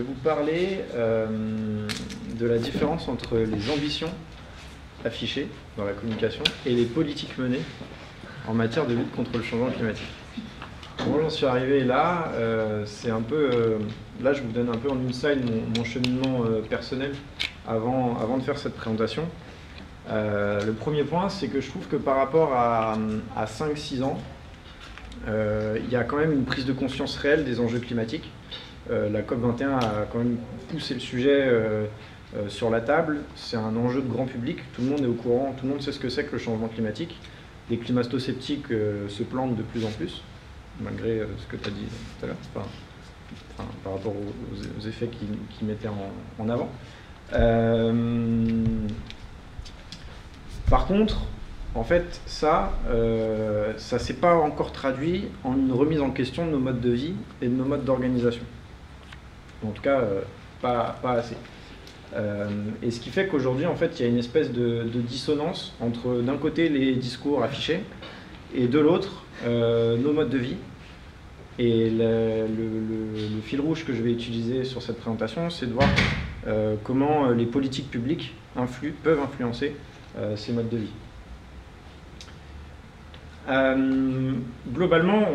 vais vous parler de la différence entre les ambitions affichées dans la communication et les politiques menées en matière de lutte contre le changement climatique. Comment j'en suis arrivé là, c'est un peu... là, je vous donne un peu en inside mon cheminement personnel avant de faire cette présentation. Le premier point, c'est que je trouve que par rapport à 5-6 ans, il y a quand même une prise de conscience réelle des enjeux climatiques. La COP21 a quand même poussé le sujet sur la table. C'est un enjeu de grand public, tout le monde est au courant, tout le monde sait ce que c'est que le changement climatique. Les climato-sceptiques se plantent de plus en plus, malgré ce que tu as dit tout à l'heure, par rapport aux effets qu'ils mettaient en avant. Par contre, en fait, ça ne s'est pas encore traduit en une remise en question de nos modes de vie et de nos modes d'organisation. En tout cas, pas assez. Et ce qui fait qu'aujourd'hui, en fait, il y a une espèce de dissonance entre, d'un côté, les discours affichés, et de l'autre, nos modes de vie. Et le fil rouge que je vais utiliser sur cette présentation, c'est de voir comment les politiques publiques peuvent influencer ces modes de vie. Globalement,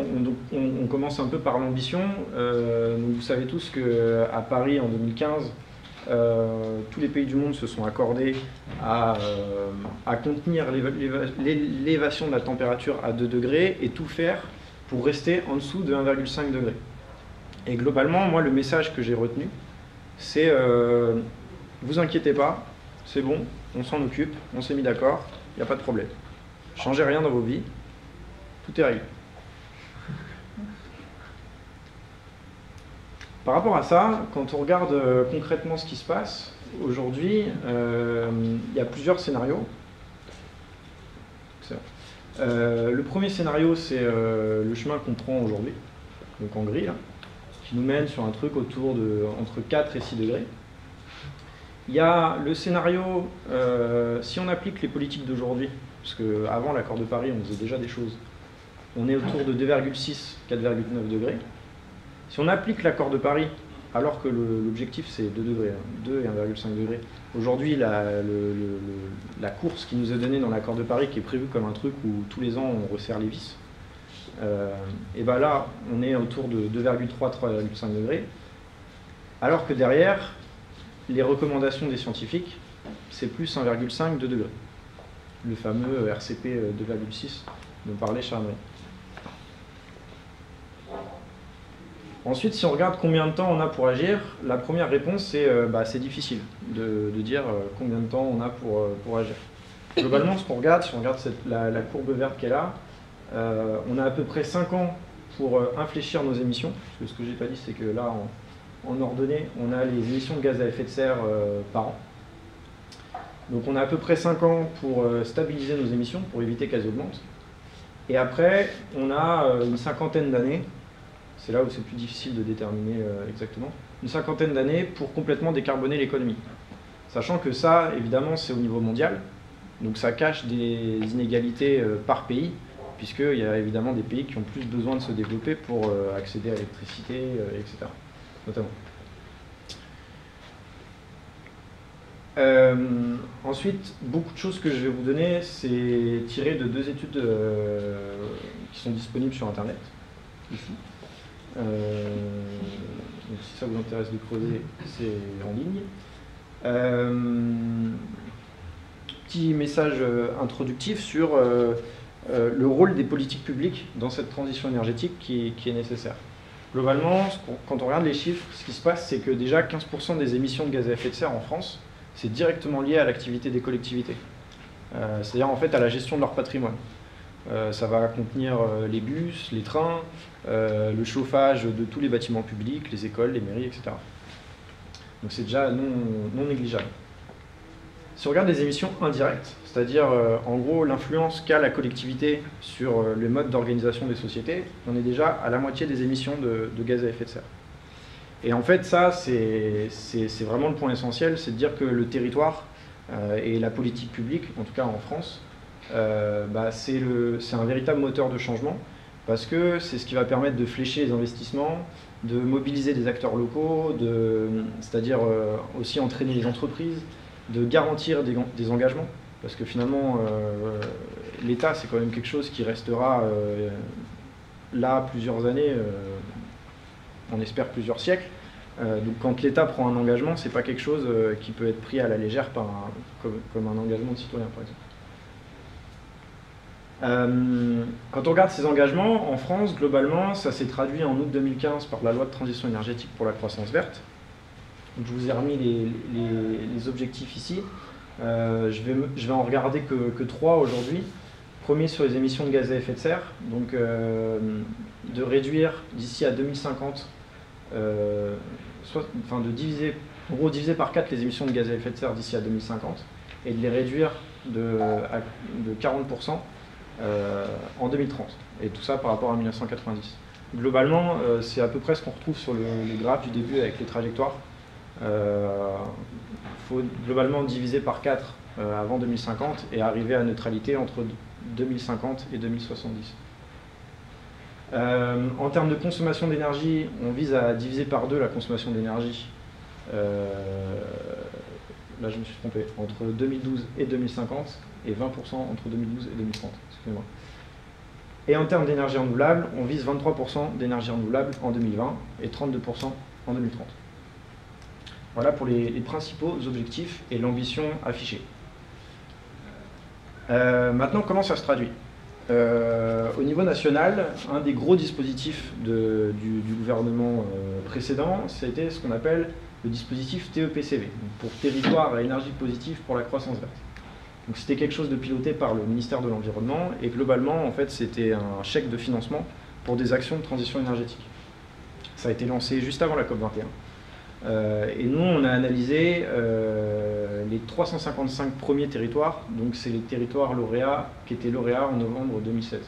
on commence un peu par l'ambition. Vous savez tous qu'à Paris, en 2015, tous les pays du monde se sont accordés à contenir l'élévation de la température à 2 degrés et tout faire pour rester en dessous de 1,5 degré. Et globalement, moi, le message que j'ai retenu, c'est vous inquiétez pas, c'est bon, on s'en occupe, on s'est mis d'accord, il n'y a pas de problème. Changez rien dans vos vies, tout est réglé. Par rapport à ça, quand on regarde concrètement ce qui se passe, aujourd'hui, il y a plusieurs scénarios. Le premier scénario, c'est le chemin qu'on prend aujourd'hui, donc en gris, là, qui nous mène sur un truc autour de entre 4 et 6 degrés. Il y a le scénario, si on applique les politiques d'aujourd'hui, parce qu'avant l'accord de Paris, on faisait déjà des choses, on est autour de 2,6, 4,9 degrés. Si on applique l'accord de Paris, alors que l'objectif c'est 2 degrés, 2 et 1,5 degrés, aujourd'hui la course qui nous est donnée dans l'accord de Paris, qui est prévue comme un truc où tous les ans on resserre les vis, et bien là on est autour de 2,3, 3,5 degrés, alors que derrière, les recommandations des scientifiques, c'est plus 1,5, 2 degrés. Le fameux RCP 2,6 dont parlait Charles. Ensuite, si on regarde combien de temps on a pour agir, la première réponse, c'est difficile de dire combien de temps on a pour agir. Globalement, ce qu'on regarde, si on regarde la courbe verte qu'elle a, on a à peu près 5 ans pour infléchir nos émissions. Parce que ce que je n'ai pas dit, c'est que là, en ordonnée, on a les émissions de gaz à effet de serre par an. Donc on a à peu près 5 ans pour stabiliser nos émissions, pour éviter qu'elles augmentent. Et après, on a une cinquantaine d'années. C'est là où c'est plus difficile de déterminer exactement. Une cinquantaine d'années pour complètement décarboner l'économie. Sachant que ça, évidemment, c'est au niveau mondial. Donc ça cache des inégalités par pays, puisqu'il y a évidemment des pays qui ont plus besoin de se développer pour accéder à l'électricité, etc. Notamment. Ensuite, beaucoup de choses que je vais vous donner, c'est tiré de 2 études qui sont disponibles sur Internet, ici. Donc si ça vous intéresse de creuser, c'est en ligne. Petit message introductif sur le rôle des politiques publiques dans cette transition énergétique qui est nécessaire. Globalement, quand on regarde les chiffres, ce qui se passe, c'est que déjà 15% des émissions de gaz à effet de serre en France, c'est directement lié à l'activité des collectivités. C'est-à-dire en fait à la gestion de leur patrimoine. Ça va contenir les bus, les trains, le chauffage de tous les bâtiments publics, les écoles, les mairies, etc. Donc c'est déjà non négligeable. Si on regarde les émissions indirectes, c'est-à-dire en gros l'influence qu'a la collectivité sur le mode d'organisation des sociétés, on est déjà à la moitié des émissions de gaz à effet de serre. Et en fait ça c'est vraiment le point essentiel, c'est de dire que le territoire et la politique publique, en tout cas en France, c'est un véritable moteur de changement, parce que c'est ce qui va permettre de flécher les investissements, de mobiliser des acteurs locaux, c'est-à-dire aussi entraîner les entreprises, de garantir des engagements, parce que finalement, l'État, c'est quand même quelque chose qui restera là plusieurs années, on espère plusieurs siècles. Donc quand l'État prend un engagement, c'est pas quelque chose qui peut être pris à la légère comme un engagement de citoyen, par exemple. Quand on regarde ces engagements, en France, globalement, ça s'est traduit en août 2015 par la loi de transition énergétique pour la croissance verte. Donc, je vous ai remis les objectifs ici. Je vais en regarder que 3 aujourd'hui. Premier sur les émissions de gaz à effet de serre, donc de réduire d'ici à 2050, de diviser par 4 les émissions de gaz à effet de serre d'ici à 2050 et de les réduire de 40% en 2030. Et tout ça par rapport à 1990. Globalement, c'est à peu près ce qu'on retrouve sur les graphes du début avec les trajectoires. Il faut globalement diviser par 4 avant 2050 et arriver à neutralité entre 2050 et 2070. En termes de consommation d'énergie, on vise à diviser par 2 la consommation d'énergie. Là, je me suis trompé, entre 2012 et 2050 et 20% entre 2012 et 2030. Excusez-moi. Et en termes d'énergie renouvelable, on vise 23% d'énergie renouvelable en 2020 et 32% en 2030. Voilà pour les principaux objectifs et l'ambition affichée. Maintenant, comment ça se traduit? Au niveau national, un des gros dispositifs du gouvernement précédent, c'était ce qu'on appelle le dispositif TEPCV, donc pour territoire à énergie positive pour la croissance verte. Donc c'était quelque chose de piloté par le ministère de l'Environnement et globalement, en fait, c'était un chèque de financement pour des actions de transition énergétique. Ça a été lancé juste avant la COP21. Et nous, on a analysé les 355 premiers territoires, donc c'est les territoires lauréats qui étaient lauréats en novembre 2016.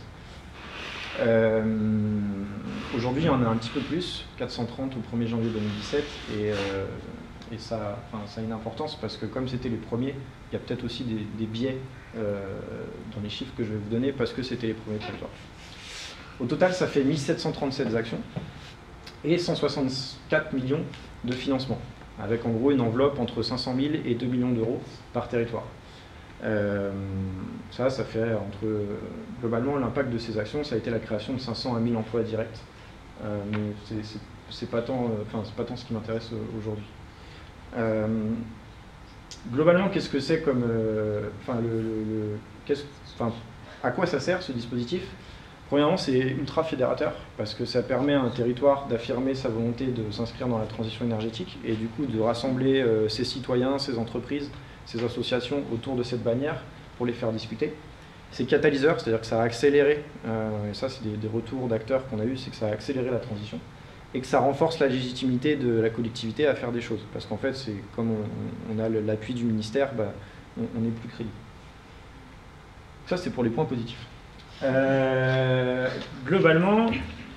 Aujourd'hui, il y en a un petit peu plus, 430 au 1er janvier 2017, et ça a une importance parce que comme c'était les premiers, il y a peut-être aussi des biais dans les chiffres que je vais vous donner parce que c'était les premiers territoires. Au total, ça fait 1737 actions et 164 millions de financement, avec en gros une enveloppe entre 500 000 et 2 millions d'euros par territoire. Ça fait globalement l'impact de ces actions, ça a été la création de 500 à 1000 emplois directs, mais c'est pas tant ce qui m'intéresse aujourd'hui. Globalement, qu'est-ce que c'est comme, à quoi ça sert ce dispositif? Premièrement, c'est ultra fédérateur parce que ça permet à un territoire d'affirmer sa volonté de s'inscrire dans la transition énergétique et du coup de rassembler ses citoyens, ses entreprises, ses associations autour de cette bannière pour les faire discuter. C'est catalyseur, c'est-à-dire que ça a accéléré, et ça c'est des retours d'acteurs qu'on a eu, c'est que ça a accéléré la transition et que ça renforce la légitimité de la collectivité à faire des choses. Parce qu'en fait, c'est comme on a l'appui du ministère, on est plus crédible. Ça c'est pour les points positifs. Globalement,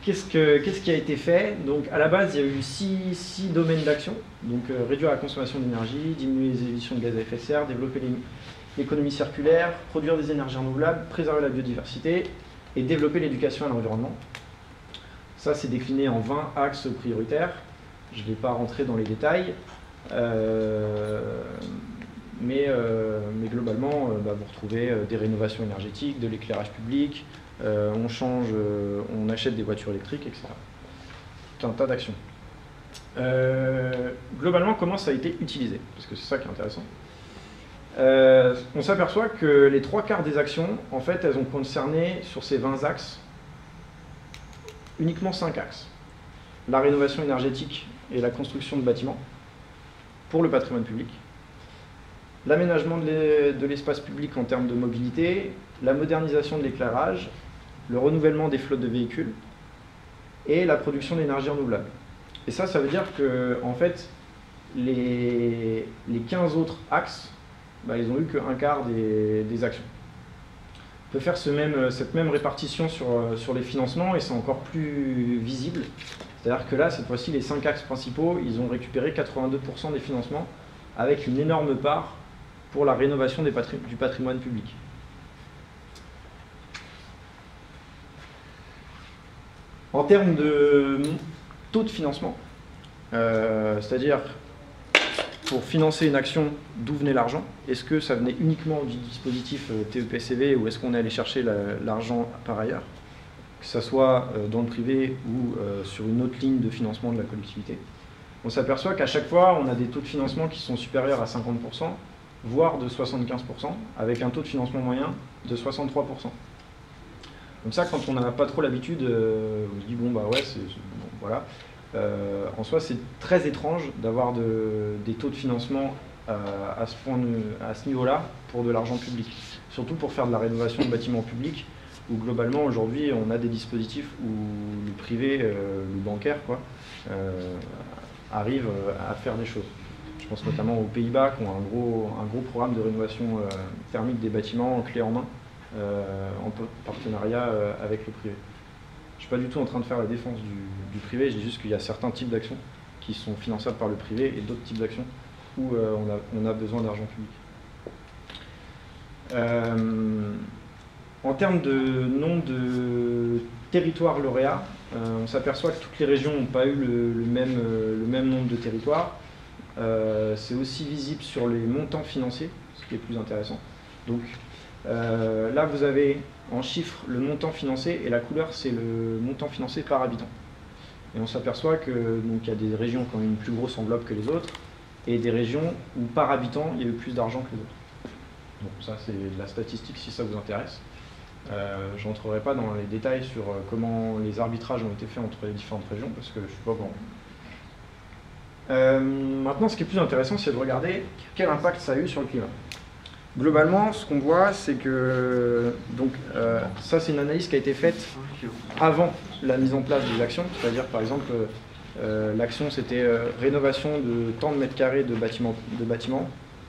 qu'est-ce qui a été fait? Donc, à la base, il y a eu 6 domaines d'action. Donc, réduire la consommation d'énergie, diminuer les émissions de gaz à effet de serre, développer l'économie circulaire, produire des énergies renouvelables, préserver la biodiversité et développer l'éducation à l'environnement. Ça, c'est décliné en 20 axes prioritaires. Je ne vais pas rentrer dans les détails. Mais globalement, vous retrouvez des rénovations énergétiques, de l'éclairage public, on achète des voitures électriques, etc. Tout un tas d'actions. Globalement, comment ça a été utilisé? Parce que c'est ça qui est intéressant. On s'aperçoit que les 3/4 des actions, en fait, elles ont concerné sur ces 20 axes uniquement 5 axes. La rénovation énergétique et la construction de bâtiments pour le patrimoine public, l'aménagement de l'espace public en termes de mobilité, la modernisation de l'éclairage, le renouvellement des flottes de véhicules et la production d'énergie renouvelable. Et ça veut dire que en fait, les 15 autres axes, ils n'ont eu qu'un quart des actions. On peut faire cette même répartition sur les financements et c'est encore plus visible. C'est-à-dire que là, cette fois-ci, les 5 axes principaux, ils ont récupéré 82% des financements avec une énorme part pour la rénovation du patrimoine public. En termes de taux de financement, c'est-à-dire pour financer une action, d'où venait l'argent? Est-ce que ça venait uniquement du dispositif TEPCV ou est-ce qu'on est allé chercher l'argent par ailleurs? Que ce soit dans le privé ou sur une autre ligne de financement de la collectivité. On s'aperçoit qu'à chaque fois, on a des taux de financement qui sont supérieurs à 50%, voire de 75%, avec un taux de financement moyen de 63%. Donc ça, quand on n'a pas trop l'habitude, on se dit, bon, bah ouais, bon, voilà. En soi, c'est très étrange d'avoir des taux de financement à ce niveau-là pour de l'argent public. Surtout pour faire de la rénovation de bâtiments publics, où globalement, aujourd'hui, on a des dispositifs où le privé, le bancaire, quoi, arrive à faire des choses. Je pense notamment aux Pays-Bas, qui ont un gros programme de rénovation thermique des bâtiments en clé en main, en partenariat avec le privé. Je ne suis pas du tout en train de faire la défense du privé, je dis juste qu'il y a certains types d'actions qui sont finançables par le privé et d'autres types d'actions où on a besoin d'argent public. En termes de nombre de territoires lauréats, on s'aperçoit que toutes les régions n'ont pas eu le même nombre de territoires. C'est aussi visible sur les montants financiers, ce qui est plus intéressant. Donc là, vous avez en chiffres le montant financé et la couleur, c'est le montant financé par habitant. Et on s'aperçoit qu'il y a des régions qui ont une plus grosse enveloppe que les autres et des régions où par habitant, il y a eu plus d'argent que les autres. Donc ça, c'est de la statistique si ça vous intéresse. Je n'entrerai pas dans les détails sur comment les arbitrages ont été faits entre les différentes régions parce que je ne suis pas bon. Maintenant, ce qui est plus intéressant, c'est de regarder quel impact ça a eu sur le climat. Globalement, ce qu'on voit, c'est que ça, c'est une analyse qui a été faite avant la mise en place des actions, c'est-à-dire par exemple, l'action c'était rénovation de tant de mètres carrés de bâtiments.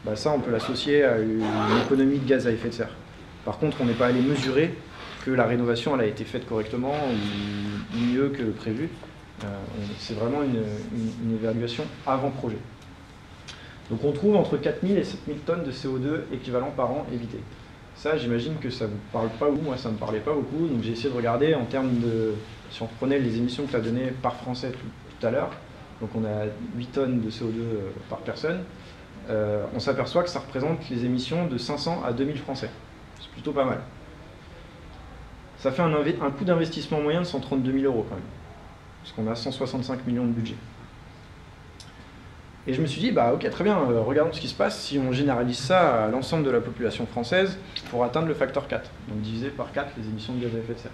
Bah, ça, on peut l'associer à une économie de gaz à effet de serre. Par contre, on n'est pas allé mesurer que la rénovation elle a été faite correctement ou mieux que prévu. C'est vraiment une évaluation avant projet. Donc on trouve entre 4000 et 7000 tonnes de CO2 équivalent par an évité. Ça, j'imagine que ça ne vous parle pas beaucoup, moi ça ne me parlait pas beaucoup, donc j'ai essayé de regarder en termes de... Si on reprenait les émissions que tu as données par Français tout à l'heure, donc on a 8 tonnes de CO2 par personne, on s'aperçoit que ça représente les émissions de 500 à 2000 Français. C'est plutôt pas mal. Ça fait un coût d'investissement moyen de 132 000 € quand même, parce qu'on a 165 millions de budget. Et je me suis dit, bah ok, très bien, regardons ce qui se passe si on généralise ça à l'ensemble de la population française pour atteindre le facteur 4, donc diviser par 4 les émissions de gaz à effet de serre.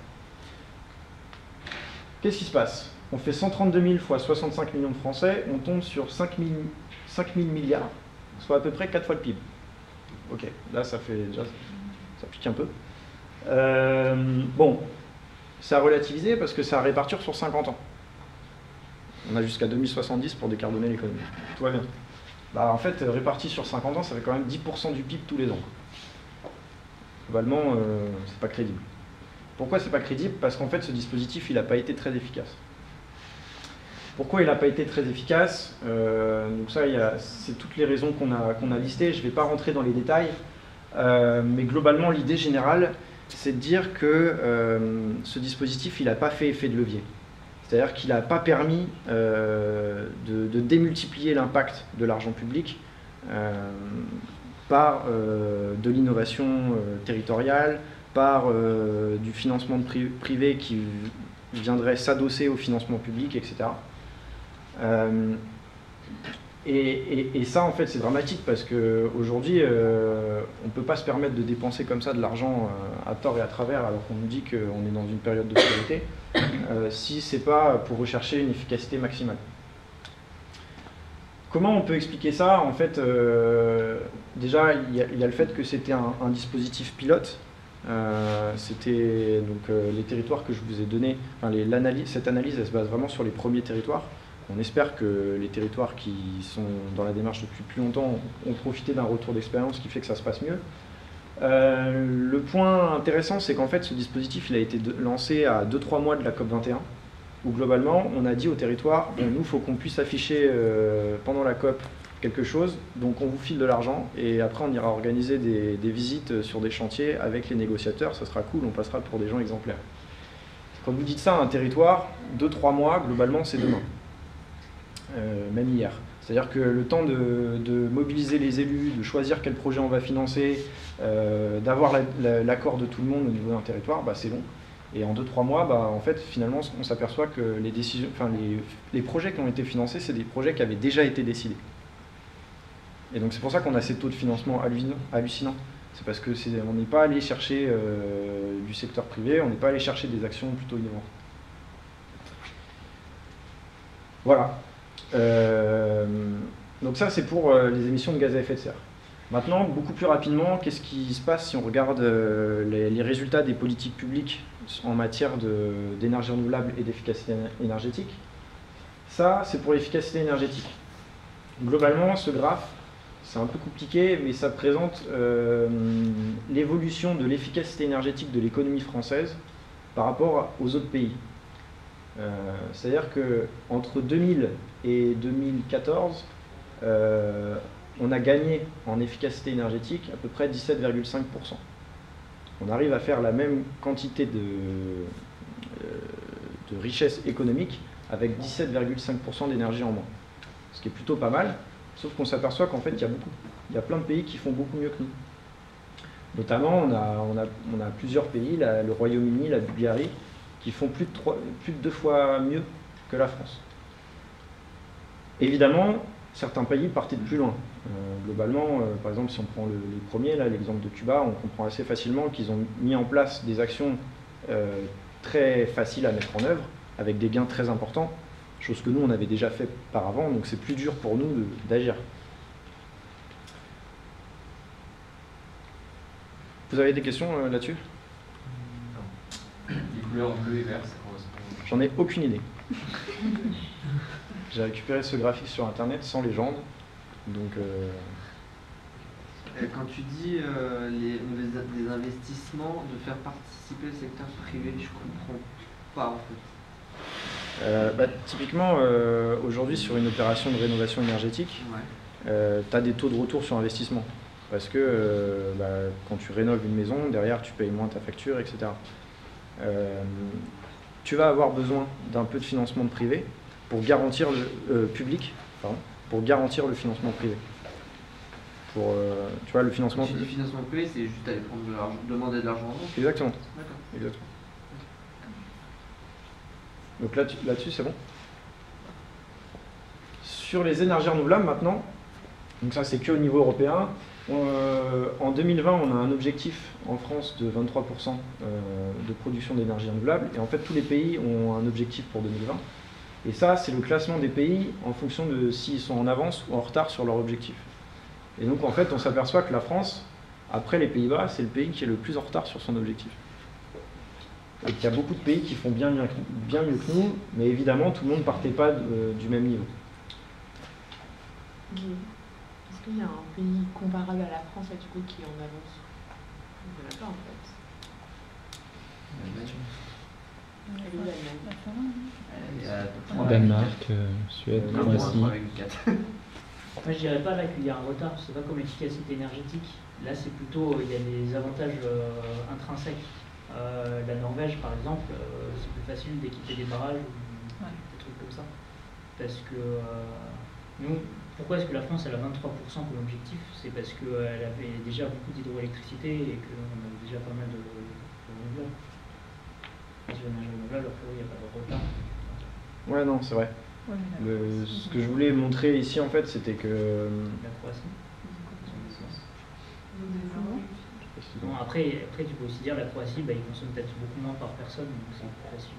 Qu'est-ce qui se passe? On fait 132 000 fois 65 millions de Français, on tombe sur 5 000 milliards, soit à peu près 4 fois le PIB. Ok, là ça fait déjà, ça pique un peu. Bon, ça a relativisé parce que ça a répartir sur 50 ans. On a jusqu'à 2070 pour décarboner l'économie. Tout va bien. Bah, en fait, réparti sur 50 ans, ça fait quand même 10% du PIB tous les ans. Globalement, c'est pas crédible. Pourquoi c'est pas crédible? Parce qu'en fait, ce dispositif, il n'a pas été très efficace. Pourquoi il n'a pas été très efficace? Donc ça, c'est toutes les raisons qu'on a listées. Je ne vais pas rentrer dans les détails. Mais globalement, l'idée générale, c'est de dire que ce dispositif, il n'a pas fait effet de levier. C'est-à-dire qu'il n'a pas permis de démultiplier l'impact de l'argent public par de l'innovation territoriale, par du financement privé qui viendrait s'adosser au financement public, etc. Et ça, en fait, c'est dramatique parce qu'aujourd'hui, on ne peut pas se permettre de dépenser comme ça de l'argent à tort et à travers alors qu'on nous dit qu'on est dans une période de priorité, si ce n'est pas pour rechercher une efficacité maximale. Comment on peut expliquer ça? En fait, déjà, il y a le fait que c'était un dispositif pilote. C'était donc les territoires que je vous ai donnés, enfin, cette analyse, elle se base vraiment sur les premiers territoires. On espère que les territoires qui sont dans la démarche depuis plus longtemps ont profité d'un retour d'expérience qui fait que ça se passe mieux. Le point intéressant, c'est qu'en fait, ce dispositif il a été lancé à 2-3 mois de la COP21, où globalement, on a dit au territoire, bon, nous, il faut qu'on puisse afficher pendant la COP quelque chose, donc on vous file de l'argent, et après on ira organiser des visites sur des chantiers avec les négociateurs, ça sera cool, on passera pour des gens exemplaires. Quand vous dites ça à un territoire, 2-3 mois, globalement, c'est demain. même hier. C'est-à-dire que le temps de mobiliser les élus, de choisir quel projet on va financer, d'avoir l'accord de tout le monde au niveau d'un territoire, bah, c'est long. Et en 2-3 mois, bah, en fait, finalement, on s'aperçoit que les décisions, enfin, les projets qui ont été financés, c'est des projets qui avaient déjà été décidés. Et donc c'est pour ça qu'on a ces taux de financement hallucinants. C'est parce que on n'est pas allé chercher du secteur privé, on n'est pas allé chercher des actions plutôt innovantes. Voilà. Donc ça, c'est pour les émissions de gaz à effet de serre. Maintenant, beaucoup plus rapidement, qu'est-ce qui se passe si on regarde les résultats des politiques publiques en matière d'énergie renouvelable et d'efficacité énergétique? Ça, c'est pour l'efficacité énergétique. Globalement, ce graphe, c'est un peu compliqué, mais ça présente l'évolution de l'efficacité énergétique de l'économie française par rapport aux autres pays. C'est-à-dire qu'entre 2000 et 2014, on a gagné en efficacité énergétique à peu près 17,5%. On arrive à faire la même quantité de richesse économique avec 17,5% d'énergie en moins. Ce qui est plutôt pas mal, sauf qu'on s'aperçoit qu'en fait, il y a plein de pays qui font beaucoup mieux que nous. Notamment, on a plusieurs pays, le Royaume-Uni, la Bulgarie, qui font plus de 2 fois mieux que la France. Évidemment, certains pays partaient de plus loin. Globalement, par exemple, si on prend les premiers, l'exemple de Cuba, on comprend assez facilement qu'ils ont mis en place des actions très faciles à mettre en œuvre, avec des gains très importants, chose que nous, on avait déjà fait par avant, donc c'est plus dur pour nous d'agir. Vous avez des questions là-dessus? Les couleurs bleu et vert, ça correspond. J'en ai aucune idée. J'ai récupéré ce graphique sur internet sans légende. Donc, Quand tu dis des investissements, de faire participer le secteur privé, je comprends pas en fait. Typiquement, aujourd'hui, sur une opération de rénovation énergétique, Ouais. tu as des taux de retour sur investissement. Parce que quand tu rénoves une maison, derrière, tu payes moins ta facture, etc. Tu vas avoir besoin d'un peu de financement de privé pour garantir pour garantir le financement privé. Pour, tu vois, le financement... Quand tu dis financement privé, c'est juste aller prendre de l'argent, demander de l'argent en banque. Exactement. D'accord. Exactement. Donc là-dessus, c'est bon. Sur les énergies renouvelables maintenant, donc ça c'est que au niveau européen. En 2020, on a un objectif en France de 23% de production d'énergie renouvelable. Et en fait, tous les pays ont un objectif pour 2020. Et ça, c'est le classement des pays en fonction de s'ils sont en avance ou en retard sur leur objectif. Et donc, en fait, on s'aperçoit que la France, après les Pays-Bas, c'est le pays qui est le plus en retard sur son objectif. Et qu'il y a beaucoup de pays qui font bien mieux que nous, mais évidemment, tout le monde ne partait pas du même niveau. Est-ce qu'il y a un pays comparable à la France, là, du coup, qui est en avance? Il n'y en a pas, en fait. Danemark, Suède, Croatie. Moi, je dirais pas là qu'il y a un retard, c'est pas comme l'efficacité énergétique. Là, c'est plutôt, il y a des avantages intrinsèques. La Norvège, par exemple, c'est plus facile d'équiper des barrages ou des trucs comme ça. Parce que nous, pourquoi est-ce que la France elle a 23% comme objectif? C'est parce qu'elle avait déjà beaucoup d'hydroélectricité et qu'on avait déjà pas mal de renouvelables. Sur l'énergie renouvelable, après, il n'y a pas de retard. Ouais, non, c'est vrai. Ce que je voulais montrer ici, en fait, c'était que... La Croatie. Bon, après, tu peux aussi dire la Croatie, ils consomment peut-être beaucoup moins par personne, donc c'est plus facile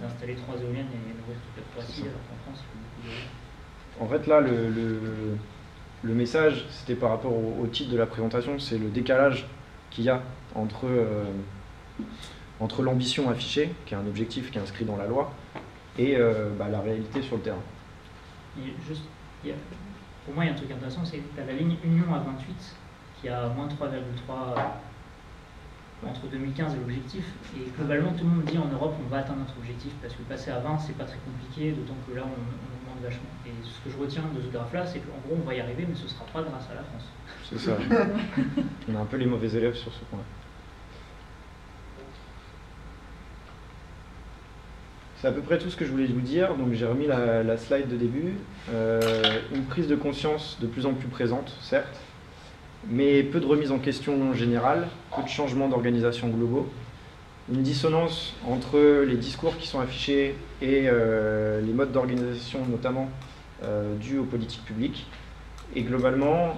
d'installer 3 éoliennes et nourrir toute la Croatie, alors qu'en France, il faut beaucoup d'éoliennes. En fait, là, le message, c'était par rapport au titre de la présentation, c'est le décalage qu'il y a entre l'ambition affichée, qui est un objectif qui est inscrit dans la loi, et la réalité sur le terrain. Et juste, pour moi, il y a un truc intéressant, c'est que tu as la ligne Union à 28, qui a moins 3,3 entre 2015 et l'objectif. Et globalement, tout le monde dit en Europe, on va atteindre notre objectif, parce que passer à 20, c'est pas très compliqué, d'autant que là, on augmente vachement. Et ce que je retiens de ce graphe-là, c'est qu'en gros, on va y arriver, mais ce sera pas grâce à la France. C'est ça. On a un peu les mauvais élèves sur ce point-là. C'est à peu près tout ce que je voulais vous dire. Donc j'ai remis la slide de début. Une prise de conscience de plus en plus présente, certes, mais peu de remise en question générale, peu de changements d'organisation globaux. Une dissonance entre les discours qui sont affichés et les modes d'organisation, notamment dus aux politiques publiques. Et globalement,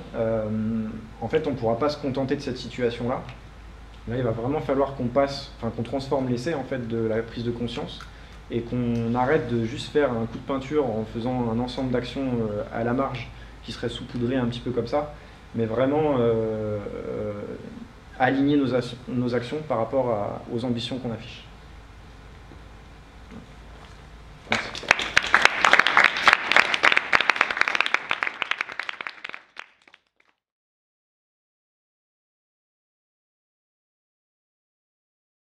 en fait, on ne pourra pas se contenter de cette situation-là. Là, il va vraiment falloir qu'on transforme l'essai en fait, de la prise de conscience et qu'on arrête de juste faire un coup de peinture en faisant un ensemble d'actions à la marge qui serait saupoudré un petit peu comme ça, mais vraiment aligner nos actions par rapport aux ambitions qu'on affiche.